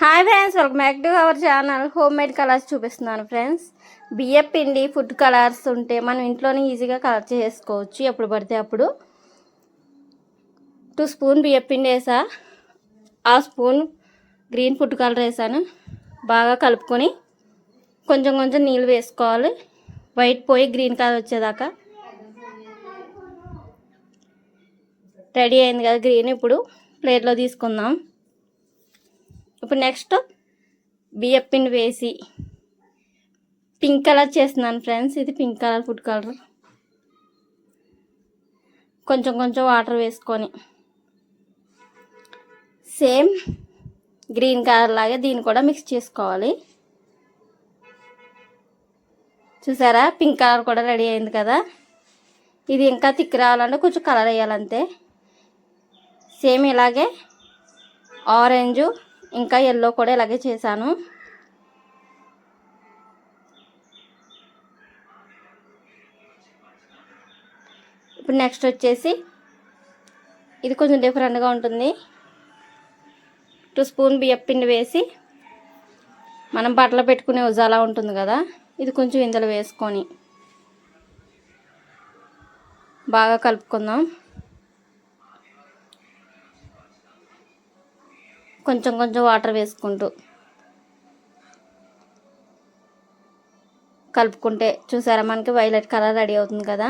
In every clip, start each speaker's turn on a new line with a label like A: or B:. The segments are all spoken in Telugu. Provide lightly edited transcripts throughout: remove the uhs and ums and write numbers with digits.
A: Hi friends, welcome back to our channel. Home made colours చూపిస్తున్నాను ఫ్రెండ్స్. బియ్యం పిండి ఫుడ్ కలర్స్ ఉంటే మనం ఇంట్లోనే ఈజీగా కలర్ చేసుకోవచ్చు. ఎప్పుడు పడితే అప్పుడు 2 స్పూన్ బియ్యం పిండి వేసా, 1 స్పూన్ గ్రీన్ ఫుడ్ కలర్ వేసాను. బాగా కలుపుకొని కొంచెం కొంచెం నీళ్ళు వేసుకోవాలి. వైట్ పోయి గ్రీన్ కలర్ వచ్చేదాకా. రెడీ అయింది కదా గ్రీన్. ఇప్పుడు ప్లేట్లో తీసుకుందాం. ఇప్పుడు నెక్స్ట్ బియ్యం పిండి వేసి పింక్ కలర్ చేస్తున్నాను ఫ్రెండ్స్. ఇది పింక్ కలర్ ఫుడ్ కలర్. కొంచెం కొంచెం వాటర్ వేసుకొని సేమ్ గ్రీన్ కలర్ లాగే దీన్ని కూడా మిక్స్ చేసుకోవాలి. చూసారా, పింక్ కలర్ కూడా రెడీ అయింది కదా. ఇది ఇంకా థిక్ రావాలంటే కొంచెం కలర్ వేయాలంతే. సేమ్ ఇలాగే ఆరెంజ్ ఇంకా ఎల్లో కూడా ఇలాగే చేశాను. ఇప్పుడు నెక్స్ట్ వచ్చేసి ఇది కొంచెం డిఫరెంట్గా ఉంటుంది. 2 స్పూన్ బియ్యం పిండి వేసి మనం బట్టలు పెట్టుకునే ఉజాలా ఉంటుంది కదా, ఇది కొంచెం ఇందులో వేసుకొని బాగా కలుపుకుందాం. కొంచెం కొంచెం వాటర్ వేసుకుంటూ కలుపుకుంటే చూసారా మనకి వైలెట్ కలర్ రెడీ అవుతుంది కదా.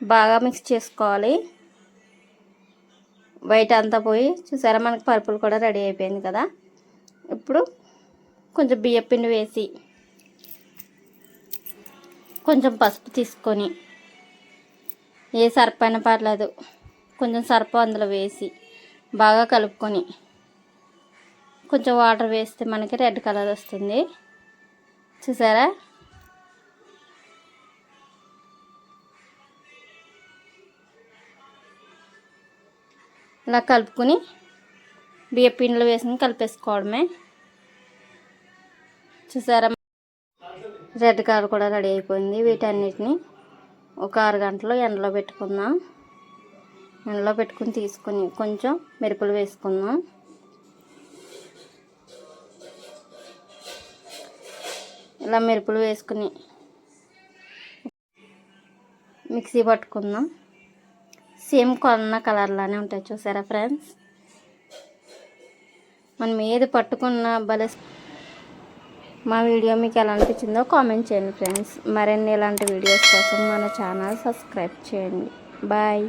A: బాగా మిక్స్ చేసుకోవాలి. వైట్ అంతా పోయి చూసారా మనకి పర్పుల్ కూడా రెడీ అయిపోయింది కదా. ఇప్పుడు కొంచెం బియ్యం పిండి వేసి కొంచెం పసుపు తీసుకొని, ఏ సర్పైనా పర్లేదు, కొంచెం సర్ప అందులో వేసి బాగా కలుపుకొని కొంచెం వాటర్ వేస్తే మనకి రెడ్ కలర్ వస్తుంది. చూసారా, ఇలా కలుపుకొని బియ్యం పిండిలో వేసుకుని కలిపేసుకోవడమే. చూసారా, రెడ్ కలర్ కూడా రెడీ అయిపోయింది. వీటన్నిటిని ఒక 6 గంటలు ఎండలో పెట్టుకుందాం. ఎండలో పెట్టుకుని తీసుకొని కొంచెం మిరపలు వేసుకుందాం. ఇలా మిరపలు వేసుకుని మిక్సీ పట్టుకుందాం. సేమ్ కొన్న కలర్లానే ఉంటాయి. చూసారా ఫ్రెండ్స్, మనం ఏది పట్టుకున్న భలే. మా వీడియో మీకు ఎలా అనిపించిందో కామెంట్ చేయండి ఫ్రెండ్స్. మరిన్ని ఇలాంటి వీడియోస్ కోసం మన ఛానల్ సబ్స్క్రైబ్ చేయండి. బాయ్.